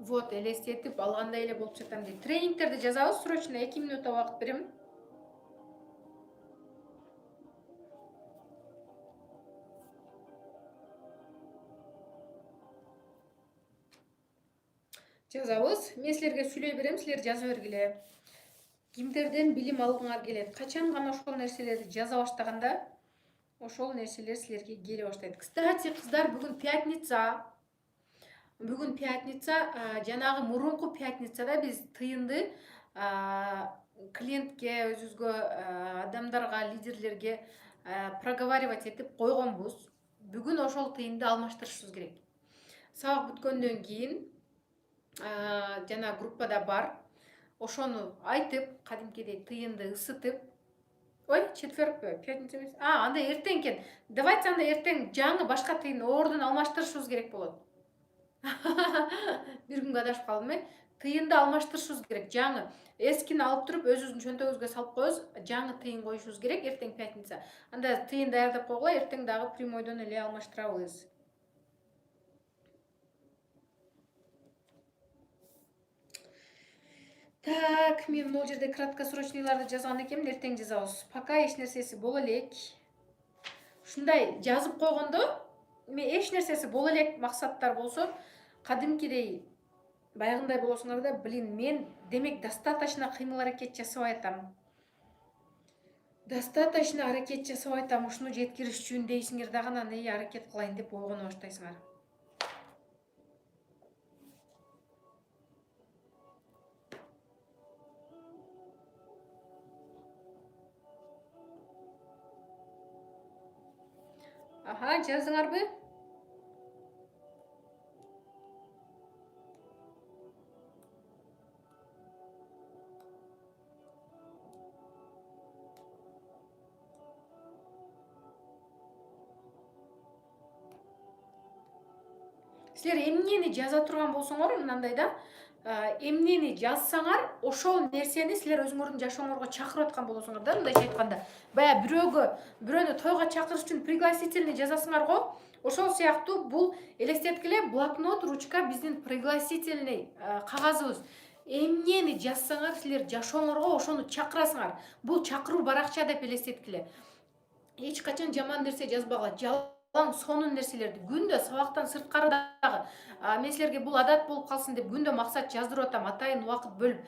Вот, элестетип алгандай эле болуп жатам дейт. Тренингтерди жазабыз, срочно 2 минутта убакыт берем. Жазабыз. Мен силерге сүйлөй берем, силер жаза бергиле. Кимдерден билим алгыңар келет? Качан гана ошол нерселерди жаза баштаганда, ошол нерселер силерге келе баштайт. Кстати, кыздар, бүгүн пятница. Бүгүн пятница, жанагы мурунку пятницада биз тыйынды клиентке, өзүбүзгө, адамдарга, лидерлерге проговаривать этип койгонбуз. Бүгүн ошол тыйынды алмаштырышыбыз керек. Сабак бүткөндөн кийин жана группада бар, ошону айтып, кадимкидей тыйынды ысытып. Ой, четверг, пятница эмес. Анда эртең экен. Давайте анда эртең жаңы башка тыйын ордун алмаштырышыбыз керек болот. Бир күнгө адашып калдым, тыйынды алмаштырышыбыз керек. Жаңы эскини алып туруп өзүбүздүн чөнтөгүбүзгө салып коебуз, жаңы тыйын коюшубуз керек эртең пятница. Анда тыйын даярдап койгула, эртең дагы прямойдон эле алмаштырабыз. Так, мен могул жерде краткосрочныйларды жазган экенмин, эртең жазабыз. Пока эч нерсеси боло элек. Ушундай жазып койгондо, мен эч нерсеси боло элек максаттар болсо, кадимкидей баягындай болосуңар да, мен демек достаточно кыймыл-аракет жасабай атам. Достаточно аракет жасабай атам, ушуну жеткириш үчүн дейсиңер дагы анан аракет кылайын деп ойгоно баштайсыңар. Жаздыңарбы? Силер эмнени жаза турган болсоңор, мынандай да, эмнени жазсаңар, ошол нерсени силер өзүңөрдүн жашооңорго чакырып аткан болосуңар да, мындайча айтканда. Бая бирөөнү тойго чакырыш үчүн пригласительный жазасыңар го, ошол сыяктуу бул элестеткиле, блокнот, ручка биздин пригласительный кагазыбыз. Эмнени жазсаңар, силер жашооңорго ошону чакырасыңар. Бул чакыруу баракча деп элестеткиле. Эч качан жаман нерсе жазбагыла, жалаң сонун нерселерди. Күндө сабактан сырткары дагы мен силерге бул адат болуп калсын деп күндө максат жаздырып атам, атайын убакыт бөлүп.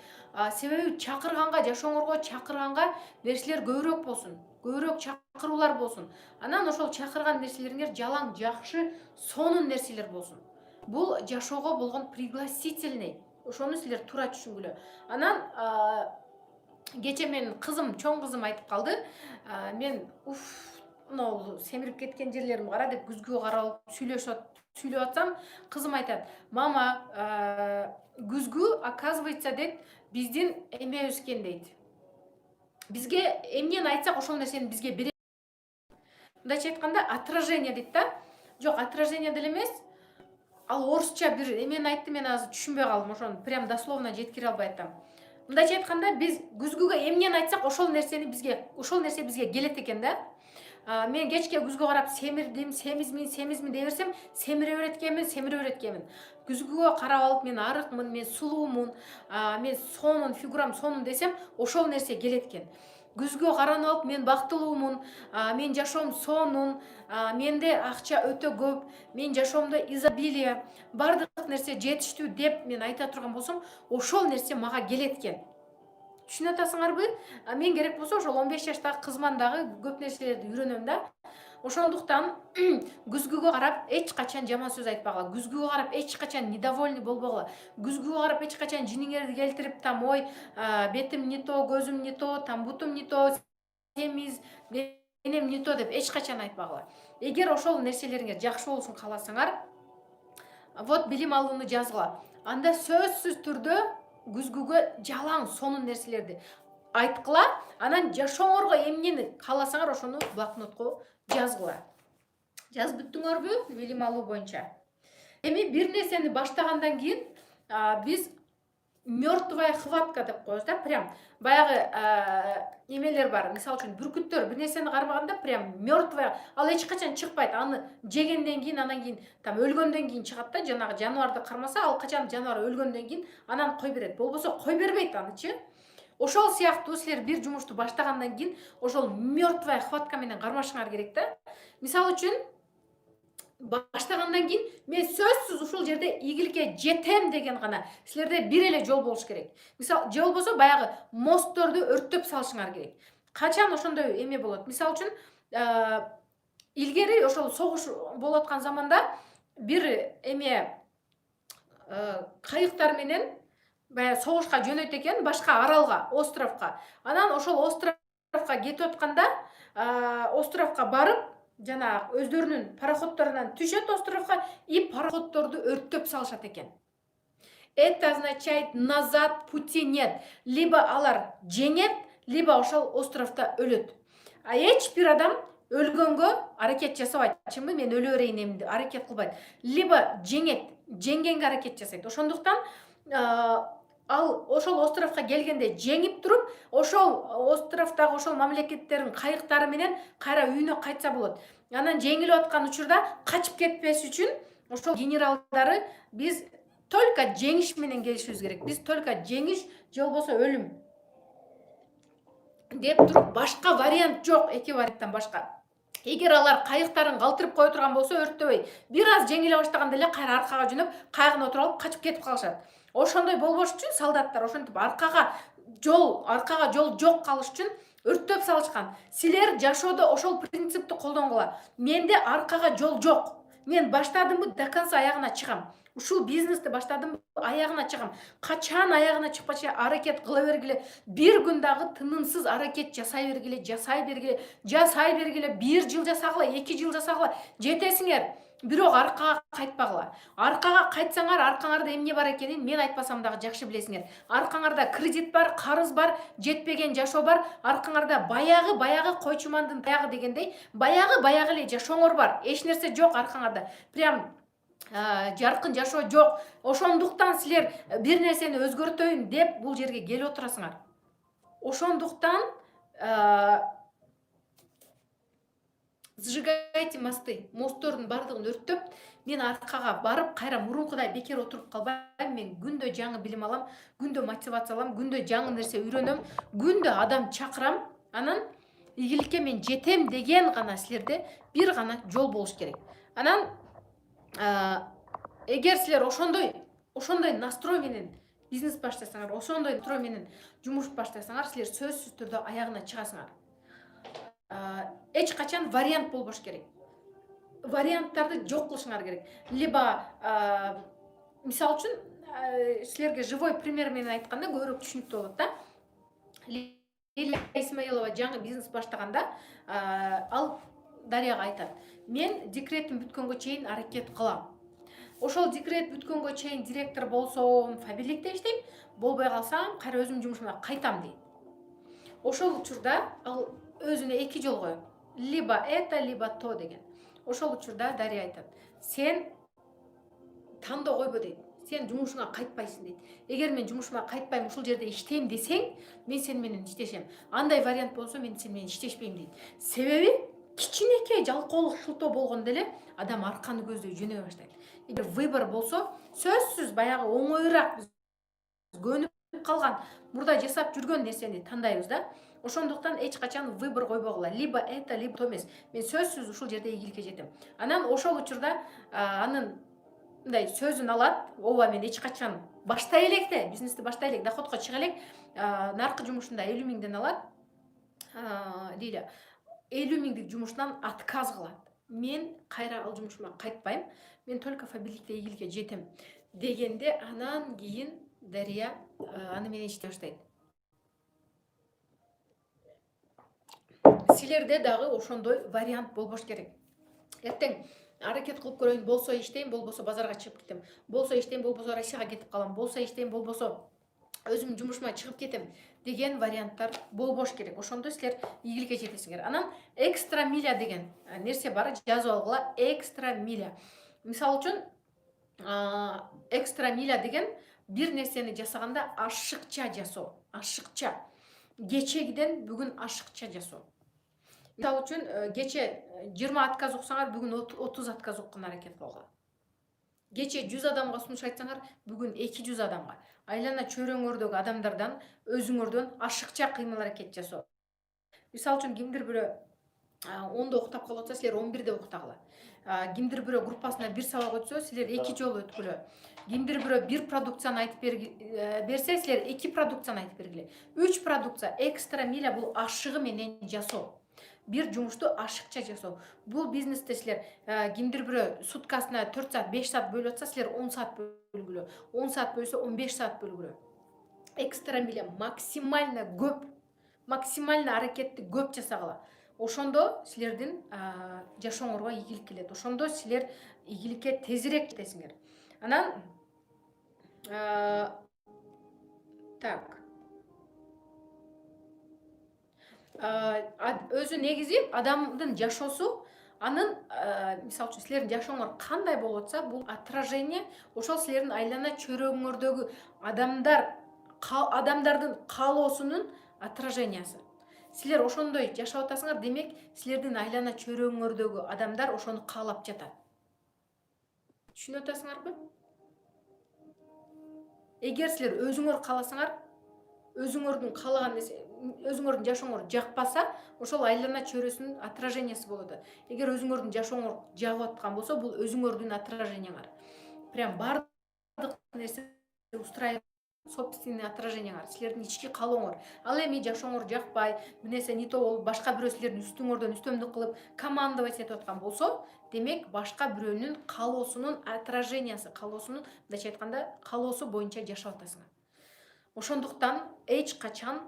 Себеби чакырганга, жашооңорго чакырганга нерселер көбүрөөк болсун, көбүрөөк чакыруулар болсун. Анан ошол чакырган нерселериңер жалаң, жакшы, сонун нерселер болсун. Бул жашоого болгон пригласительный. Ошону силер туура түшүнгүлө. Анан кече менин кызым, чоң кызым айтып калды. Мен мынау семирип кеткен жерлерим кара деп күзгүгө карап сүйлөп атсам, кызым айтат: "Мама, күзгү, оказывается, дейт, биздин эмебиз экен" дейт. Бизге эмнени айтсак, ошол нерсени бизге берет. Мындайча айтканда, отражение дейт да. Жок, отражение деле эмес. Ал орусча бир эмени айтты, мен азыр түшүнбөй калдым, ошону прям дословно жеткире албай атам. Мындайча айтканда, биз күзгүгө эмнени айтсак, ошол нерсе бизге келет экен да. Мен кечке күзгүгө карап семирдим, семизмин дей берсем, семире берет экенмин. Күзгүгө карап алып, мен арыкмын, мен сулуумун, мен сонун, фигурам сонун десем, ошол нерсе келет экен. Күзгүгө каранып алып, мен бактылуумун, мен жашоом сонун, менде акча өтө көп, мен жашоомдо изобилие, бардык нерсе жетиштүү деп мен айта турган болсом, ошол нерсе мага келет экен. Түшүнүп атасыңарбы? Мен керек болсо ошол 15 жаштагы кызман дагы көп нерселерди үйрөнөм да. Ошондуктан күзгүгө карап эч качан жаман сөз айтпагыла, күзгүгө карап эч качан недовольный болбогула, күзгүгө карап эч качан жиниңерди келтирип там ой бетим не то, көзүм не то, там бутум не то, семиз, денем не то деп эч качан айтпагыла. Эгер ошол нерселериңер жакшы болушун кааласаңар, вот билим алууну жазгыла. Анда сөзсүз түрдө күзгүгө жалаң сонун нерселерди айткыла, анан жашооңорго эмнени кааласаңар ошону блокнотко жазгыла. Жазып бүттүңөрбү билим алуу боюнча? Эми бир нерсени баштагандан кийин биз мертвая хватка деп коебуз да, прям баягы эмелер бар. Мисалы үчүн бүркүттөр бир нерсени кармаганда прям мертвая, ал эч качан чыкпайт. Аны жегенден кийин, анан кийин там өлгөндөн кийин чыгат да, жанагы жаныбарды кармаса, ал качан жаныбар өлгөндөн кийин анан кой берет. Болбосо кой бербейт анычы. Ошол сыяктуу силер бир жумушту баштагандан кийин ошол мертвая хватка менен кармашыңар керек да. Мисалы үчүн баштагандан кийин мен сөзсүз ушул жерде ийгиликке жетем деген гана силерде бир эле жол болуш керек. Мисалы, же болбосо баягы мостторду өрттөп салышыңар керек. Качан ошондой эме болот? Мисалы үчүн илгери ошол согуш болуп аткан заманда бир эме кайыктар менен баягы согушка жөнөйт экен башка аралга, островко. Анан ошол островко кетип атканда, островко барып, жана өздөрүнүн пароходдорунан түшөт островко и пароходдорду өрттөп салышат экен. Это означает назад пути нет. Либо алар жеңет, либо ошол островдо өлөт. А эч бир адам өлгөнгө аракет жасабайт. Чынбы, мен өлө берейин эми деп аракет кылбайт. Либо жеңет, жеңгенге аракет жасайт. Ошондуктан ал ошол островко келгенде жеңип туруп, ошол островдогу ошол мамлекеттердин кайыктары менен кайра үйүнө кайтса болот. Анан жеңилип аткан учурда качып кетпеш үчүн ошол генералдары биз только жеңиш менен келишибиз керек. Биз только жеңиш же болбосо өлүм деп туруп башка вариант жок, эки варианттан башка. Эгер алар кайыктарын калтырып кое турган болсо өрттөбөй, бир аз жеңиле баштаганда эле кайра аркага жөнөп, кайыгына отуруп алып качып кетип калышат. Ошондой болбош үчүн солдаттар ошентип аркага жол жок калыш үчүн өрттөп салышкан. Силер жашоодо ошол принципти колдонгула. Менде аркага жол жок. Мен баштадымбы, до конца аягына чыгам. Ушул бизнести баштадым, аягына чыгам. Качан аягына чыкпачы аракет кыла бергиле, бир күн дагы тынымсыз аракет жасай бергиле, бир жыл жасагыла, 2 жыл жасагыла, жетесиңер. Бирок аркага кайтпагыла. Аркага кайтсаңар, аркаңарда эмне бар экенин мен айтпасам дагы жакшы билесиңер. Аркаңарда кредит бар, карыз бар, жетпеген жашоо бар. Аркаңарда баягы койчумандын таягы дегендей, баягы эле жашооңор бар. Эч нерсе жок аркаңарда. Прям жаркын жашоо жок. Ошондуктан силер бир нерсени өзгөртөйүн деп бул жерге келип отурасыңар. Ошондуктан сжигайте мосты, мосттордун бардыгын өрттөп, мен аркага барып, кайра мурункудай бекер отуруп калбайм. Мен күндө жаңы билим алам, күндө мотивация алам, күндө жаңы нерсе үйрөнөм, күндө адам чакырам. Анан ийгиликке мен жетем деген гана силерде бир гана жол болуш керек. Анан эгер силер ошондой настрой менен бизнес баштасаңар, ошондой настрой менен жумуш баштасаңар, силер сөзсүз түрдө аягына чыгасыңар. Эч качан вариант болбош керек. Варианттарды жок кылышыңар керек. Либо мисалы үчүн силерге живой пример менен айтканда көбүрөөк түшүнүктүү болот да. Лилия Исмаилова жаңы бизнес баштаганда ал Дарьяга айтат: мен декретим бүткөнгө чейин аракет кылам. Ошол декрет бүткөнгө чейин директор болсом, фабрикте иштейм, болбой калсам, кайра өзүмдүн жумушума кайтам дейт. Ошол учурда ал өзүнө 2 жол коёт. Либо это, либо то деген. Ошол учурда Дарья айтат: сен тандоо койбо дейт. Сен жумушуңа кайтпайсың дейт. Эгер мен жумушума кайтпайм, ушул жерде иштейм десең, мен сен менен иштешем. Андай вариант болсо, мен сен менен иштешпейм дейт. Себеби кичинекей жалкоолук шылтоо болгондо эле адам арканы көздөй жөнөй баштайт. Эгер выбор болсо, сөзсүз баягы оңоюраак көнүп калган, мурда жасап жүргөн нерсени тандайбыз да. Ошондуктан эч качан выбор койбогула. Либо это, либо то эмес. Мен сөзсүз ушул жерде ийгиликке жетем. Анан ошол учурда анын мындай сөзүн алат. Ооба, мен эч качан баштай электе, бизнести баштай элек, доходко чыга элек, наркы жумушунда 50 миңден алат. Дейли. 50 миңдик жумушунан отказ кылат. Мен кайра ал жумушума кайтпайм. Мен только фабрикте ийгиликке жетем дегенде анан кийин Дария аны менен иштей баштайт. Силерде дагы ошондой вариант болбош керек. Эртең аракет кылып көрөйүн, болсо иштейм, болбосо базарга чыгып кетем. Болсо иштейм, болбосо Россияга кетип калам. Болсо иштейм, болбосо өзүм жумушума чыгып кетем деген варианттар болбош керек. Ошондо силер ийгиликке жетесиңер. Анан экстра миля деген нерсе бар, жазып алгыла. Экстра миля. Мисалы үчүн экстра миля деген бир нерсени жасаганда ашыкча жасоо. Ашыкча. Кечегиден бүгүн ашыкча жасоо. Мисалы үчүн кече 20 отказ уксаңар, бүгүн 30 отказ уккан аракет кылгыла. Кече 100 адамга сунуш айтсаңар, бүгүн 200 адамга. Айлана чөйрөңөрдөгү адамдардан өзүңөрдөн ашыкча кыймыл аракет жасоо. Мисалы үчүн кимдир бирөө 10-да уктап калып атса, силер 11-де уктагыла. Кимдир бирөө группасына бир сабак өтсө, силер 2 жолу өткүлө. Кимдир бирөө бир продукцияны айтып берсе, силер 2 продукцияны айтып бергиле. 3 продукция экстра миля бул ашыгы менен жасоо. Бир жумушту ашыкча жасоо. Бул бизнесте силер кимдир бирөө суткасына 4 саат, 5 саат бөлүп атса, силер 10 саат бөлгүлө. 10 саат бөлсө 15 саат бөлгүлө. Экстра миля максимально көп, максимально аракетти көп жасагыла. Ошондо силердин жашооңорго ийгилик келет. Ошондо силер ийгиликке тезирээк жетесиңер. Анан так. Өзү негизи адамдын жашоосу анын мисалы үчүн силердин жашооңор кандай болуп атса, бул отражение ошол силердин айлана чөйрөңөрдөгү адамдардын каалоосунун отражениясы. Силер ошондой жашап атасыңар, демек силердин айлана чөйрөңөрдөгү адамдар ошону каалап жатат. Түшүнүп атасыңарбы? Эгер силер өзүңөр кааласаңар, өзүңөрдүн каалаган нерсе, өзүңөрдүн жашооңор жакпаса, ошол айлана чөйрөсүнүн отражениясы болот. Эгер өзүңөрдүн жашооңор жагып аткан болсо, бул өзүңөрдүн отраженияңар. Прям бардык нерсе устраивать собственный отраженияңар, силердин ички каалооңор. Ал эми жашооңор жакпай, бир нерсе не то болуп, башка бирөө силердин үстүңөрдөн үстөмдүк кылып, командовать этип аткан болсо, демек башка бирөөнүн каалоосунун отражениясы, каалоосунун, мындайча айтканда, каалоосу боюнча жашап атасыңар. Ошондуктан эч качан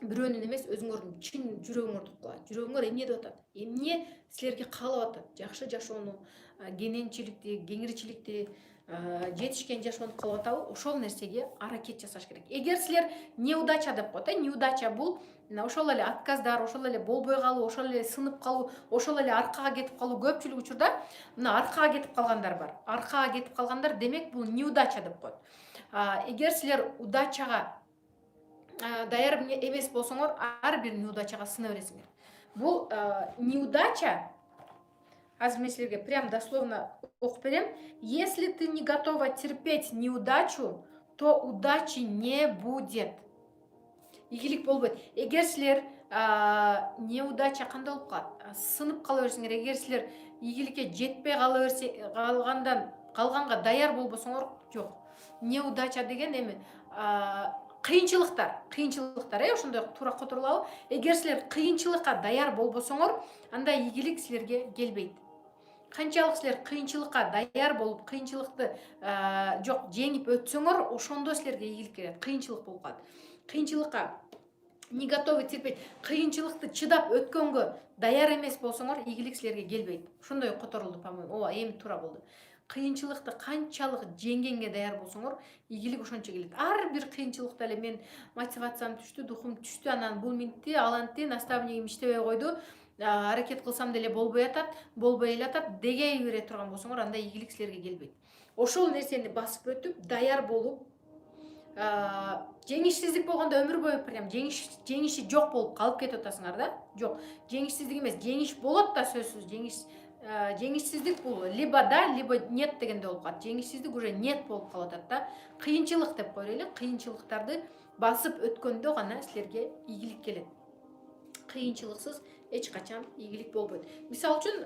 бирөөнүн эмес, өзүңөрдүн чын жүрөгүңөрдү уккула. Жүрөгүңөр эмне деп атат? Эмне силерге каалап атат? Жакшы жашоону, кененчиликти, кеңирчиликти, жетишкен жашоону каалап атабы? Ошол нерсеге аракет жасаш керек. Эгер силер неудача деп коет, неудача бул ошол эле отказдар, ошол эле болбой калуу, ошол эле сынып калуу, ошол эле аркага кетип калуу. Көпчүлүк учурда мына аркага кетип калгандар бар. Аркага кетип калгандар, демек бул неудача деп коет. Эгер силер удачага даяр эмес болсоңор, ар бир неудачага сына бересиңер. Бул неудача, азыр мен силерге прям дословно окуп берем. Если ты не готова терпеть неудачу, то удачи не будет. Ийгилик болбойт. Эгер силер неудача кандай болуп калат? Сынып кала берсеңер, эгер силер ийгиликке жетпей калганга даяр болбосоңор, жок. Неудача деген эми кыйынчылыктар, ошондой туура которулабы? Эгер силер кыйынчылыкка даяр болбосоңор, анда ийгилик силерге келбейт. Канчалык силер кыйынчылыкка даяр болуп, кыйынчылыкты жеңип өтсөңөр, ошондо силерге ийгилик келет. Кыйынчылык болуп калат. Кыйынчылыкка не готовы терпеть, кыйынчылыкты чыдап өткөнгө даяр эмес болсоңор, ийгилик силерге келбейт. Ошондой которулду, по-моему. Ооба, эми туура болду. Кыйынчылыкты канчалык жеңгенге даяр болсоңор, ийгилик ошончо келет. Ар бир кыйынчылыкта эле мен мотивациям түштү, духум түштү, анан бул минтти, алантты, наставнигим иштебей койду, аракет кылсам деле болбой эле атат дегей бере турган болсоңор, анда ийгилик силерге келбейт. Ошол нерсени басып өтүп, даяр болуп, жеңишсиздик болгондо өмүр бою прям жеңиши жок болуп калып кетип атасыңар да? Жок, жеңишсиздик эмес, жеңиш болот да сөзсүз. Жеңишсиздик бул либо да, либо нет дегенде болуп калат. Жеңишсиздик уже нет болуп калып атат да. Кыйынчылык деп коелу, кыйынчылыктарды басып өткөндө гана силерге ийгилик келет. Кыйынчылыксыз эч качан ийгилик болбойт. Мисалы үчүн,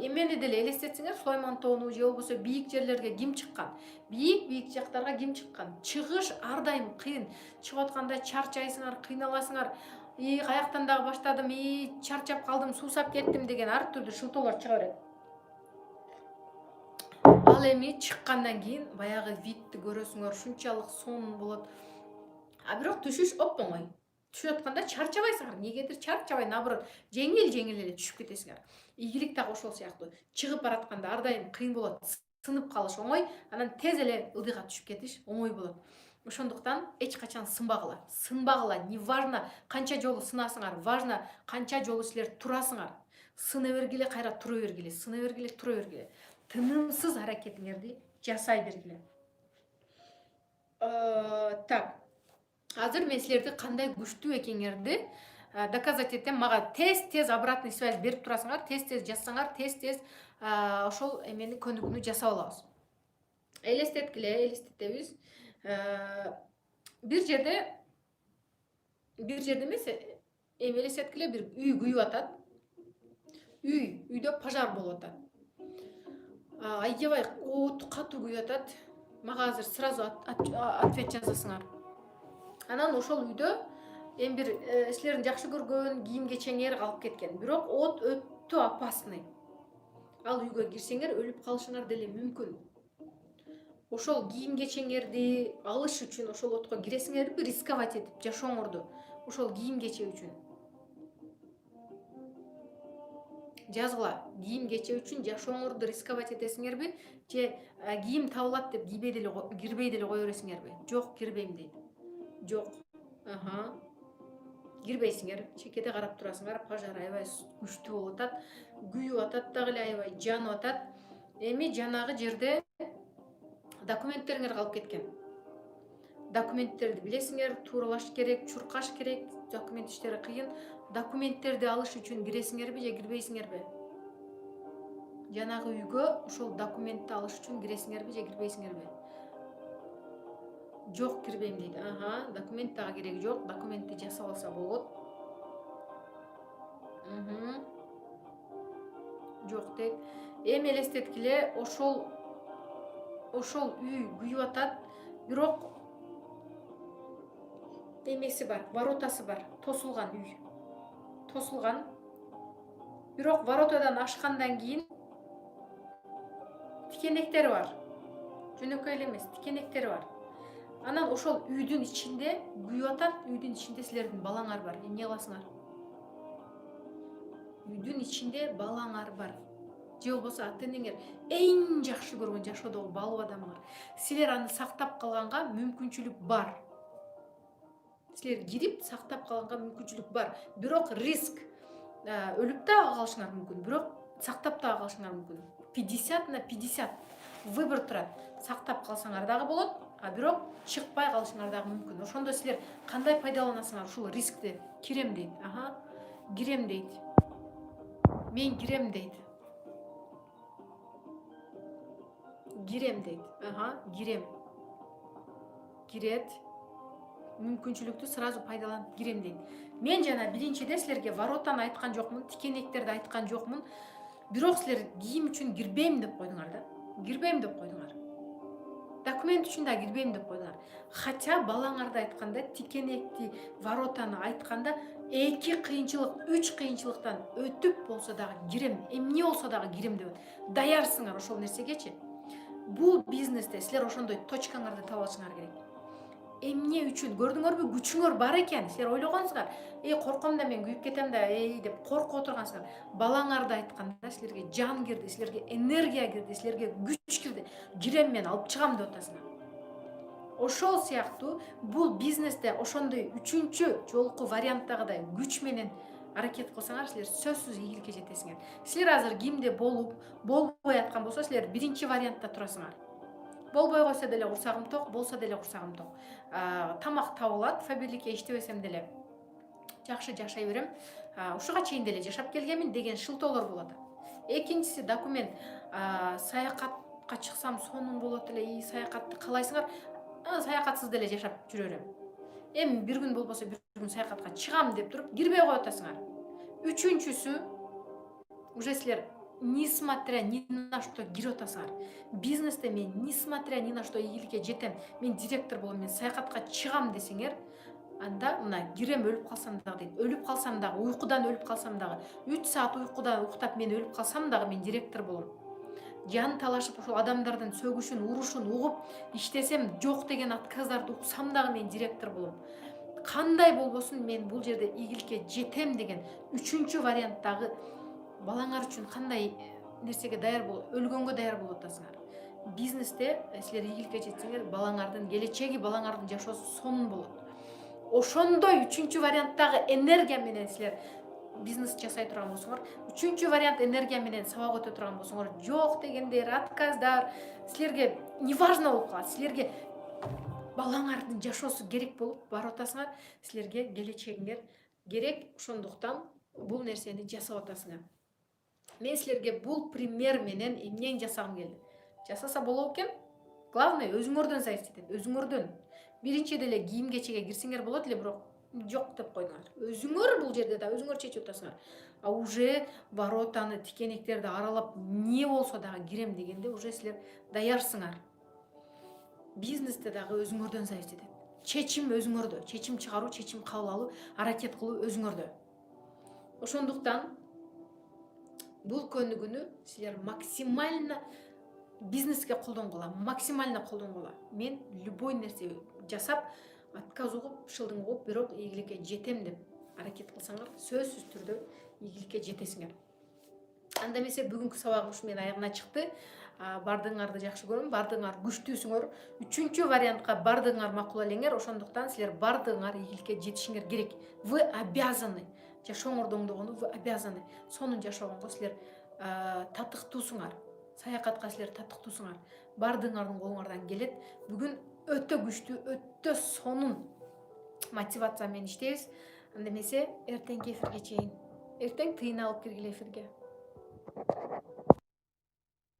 эмени деле элестетсеңер, Сулайман тоону же болбосо бийик жерлерге ким чыккан? Бийик жактарга ким чыккан? Чыгыш ар дайым кыйын. Чыгып атканда чарчайсыңар, кыйналасыңар. каяктан дагы баштадым, чарчап калдым, суусап кеттим деген ар түрдүү шылтоолор чыга берет. Ал эми чыккандан кийин баягы видти көрөсүңөр, ушунчалык сонун болот. А бирок түшүш оп-оңой. Түшүп атканда чарчабайсыңар. Негедир чарчабай, наоборот, жеңил эле түшүп кетесиңер. Ийгилик дагы ошол сыяктуу. Чыгып баратканда ар дайым кыйын болот. Сынып калыш оңой, анан тез эле ылдыйга түшүп кетиш оңой болот. Ошондуктан эч качан сынбагыла. Сынбагыла, неважно канча жолу сынасыңар, важно канча жолу силер турасыңар. Сына бергиле, кайра тура бергиле, сына бергиле, тура бергиле. Тынымсыз аракетиңерди жасай бергиле. Так. Азыр мен силерди кандай күчтүү экениңерди доказать этем. Мага тез обратный связь берип турасыңар, тез жазсаңар, тез ошол эмени көнүгүүнү жасап алабыз. Элестетебиз. Бир жерде эмес, эми элестеткиле, бир үй күйүп атат. Үйдө пожар болуп атат. Аябай от катуу күйүп атат. Мага азыр сразу ответ жазасыңар. Анан ошол үйдө эми бир силердин жакшы көргөн кийим кечеңер калып кеткен. Бирок от өтө опасный. Ал үйгө кирсеңер өлүп калышыңар деле мүмкүн. Ошол кийим кечеңерди алыш үчүн ошол отко киресиңерби, рисковать этип жашооңорду ошол кийим кече үчүн. Жазгыла, кийим кече үчүн жашооңорду рисковать этесиңерби, же кийим табылат деп кирбей деле кое бересиңерби? Жок, кирбейм дейт. Жок. Кирбейсиңер, чекеде карап турасыңар, пожар аябай күчтүү болуп атат, күйүп атат дагы эле, аябай жанып атат. Эми жанагы жерде документтериңер калып кеткен. Документтерди билесиңер, тууралаш керек, чуркаш керек, документ иштери кыйын. Документтерди алыш үчүн киресиңерби же кирбейсиңерби? Жанагы үйгө ошол документти алыш үчүн киресиңерби же кирбейсиңерби? Жок, кирбейм дейт. Документ дагы кереги жок, документти жасап алса болот. Жок дейт. Эми элестеткиле, ошол үй күйүп атат, бирок эмеси бар, воротасы бар, тосулган үй. Тосулган. Бирок воротадан ашкандан кийин тикенектери бар. Жөнөкөй эле эмес, тикенектери бар. Анан ошол үйдүн ичинде күйүп атат, үйдүн ичинде силердин балаңар бар. Эмне кыласыңар? Үйдүн ичинде балаңар бар. Же болбосо ата-энеңер эң жакшы көргөн жашоодогу балуу адамыңар. Силер аны сактап калганга мүмкүнчүлүк бар. Силер кирип сактап калганга мүмкүнчүлүк бар. Бирок риск. Өлүп дагы калышыңар мүмкүн, бирок сактап дагы калышыңар мүмкүн. 50/50 выбор турат. Сактап калсаңар дагы болот, а бирок чыкпай калышыңар дагы мүмкүн. Ошондо силер кандай пайдаланасыңар ушул рискти? Кирем дейт. Кирем дейт. Мен кирем дейт. Кирем дейт. Кирем. Кирет. Мүмкүнчүлүктү сразу пайдаланып кирем дейт. Мен жана биринчиде силерге воротаны айткан жокмун, тикенектерди айткан жокмун. Бирок силер кийим үчүн кирбейм деп койдуңар да. Кирбейм деп койдуңар. Документ үчүн да кирбейм деп койдуңар. Хотя балаңарды айтканда, тикенекти, воротаны айтканда 2 кыйынчылык, 3 кыйынчылыктан өтүп болсо дагы кирем, эмне болсо дагы кирем деп. Даярсыңар ошол нерсегечи. Бул бизнесте силер ошондой точкаңарды таап алышыңар керек. Эмне үчүн көрдүңөрбү, күчүңөр бар экен. Силер ойлогонсуңар, корком да мен күйүп кетем да, деп коркуп отургансыңар. Балаңарды айтканда силерге жан кирди, силерге энергия кирди, силерге күч кирди. Кирем мен, алып чыгам деп атасыңар. Ошол сыяктуу бул бизнесте ошондой үчүнчү жолку варианттагыдай күч менен аракет кылсаңар, силер сөзсүз ийгиликке жетесиңер. Силер азыр кимде болбой аткан болсо, силер биринчи вариантта турасыңар. Болбой койсо деле курсагым ток, болсо деле курсагым ток. Тамак табылат, фабирликке иштебесем деле жакшы жашай берем. Ушуга чейин деле жашап келгенмин деген шылтоолор болот. Экинчиси документ. Саякатка чыксам сонун болот эле, саякатты каалайсыңар. Саякатсыз деле жашап жүрө берем. Эми бир күн болбосо бир күн саякатка чыгам деп туруп кирбей коюп атасыңар. Үчүнчүсү, уже силер несмотря ни на что кирип атасыңар. Бизнесте мен несмотря ни на что ийгиликке жетем, мен директор болом, мен саякатка чыгам десеңер, анда мына кирем өлүп калсам дагы дейт. Өлүп калсам дагы, уйкудан өлүп калсам дагы, 3 саат уйкудан уктап мен өлүп калсам дагы мен директор болом. Жан талашып ошол адамдардын сөгүшүн, урушун угуп иштесем, жок деген отказдарды уксам дагы мен директор болом. Кандай болбосун мен бул жерде ийгиликке жетем деген үчүнчү варианттагы балаңар үчүн кандай нерсеге даяр болот, өлгөнгө даяр болуп атасыңар. Бизнесте силер ийгиликке жетсеңер, балаңардын келечеги, балаңардын жашоосу сонун болот. Ошондой үчүнчү варианттагы энергия менен силер бизнес жасай турган болсоңор, үчүнчү вариант энергия менен сабак өтө турган болсоңор, жок дегендер, отказдар силерге неважно болуп калат. Силерге балаңардын жашоосу керек болуп барып атасыңар, силерге келечегиңер керек, ошондуктан бул нерсени жасап атасыңар. Мен силерге бул пример менен эмнени жасагым келди. Жасаса болот экен. Главное өзүңөрдөн зависеть этет, өзүңөрдөн. Биринчи деле кийим кечеге кирсеңер болот эле, бирок жок деп койдуңар. Өзүңөр бул жерде да өзүңөр чечип атасыңар. А уже воротаны, тикенектерди аралап не болсо дагы кирем дегенде уже силер даярсыңар. Бизнесте дагы өзүңөрдөн зависеть этет. Чечим өзүңөрдө, чечим чыгаруу, чечим кабыл алуу, аракет кылуу өзүңөрдө. Ошондуктан бул көнүгүүнү силер максимально бизнеске колдонгула, максимально колдонгула. Мен любой нерсе жасап, отказ угуп, шылдың угуп, бирок ийгиликке жетем деп аракет кылсаңар, сөзсүз түрдө ийгиликке жетесиңер. Анда эмесе бүгүнкү сабагым ушу менен аягына чыкты. Бардыгыңарды жакшы көрөм, бардыгыңар күчтүүсүңөр. Үчүнчү вариантка бардыгыңар макул элеңер, ошондуктан силер бардыгыңар ийгиликке жетишиңер керек. Вы обязаны. Жашооңорду оңдогону вы обязаны. Сонун жашогонго силер татыктуусуңар. Саякатка силер татыктуусуңар. Бардыгыңардын колуңардан келет. Бүгүн өтө күчтүү, өтө сонун мотивация менен иштейбиз. Анда эмесе эртеңки эфирге чейин. Эртең тыйын алып киргиле эфирге.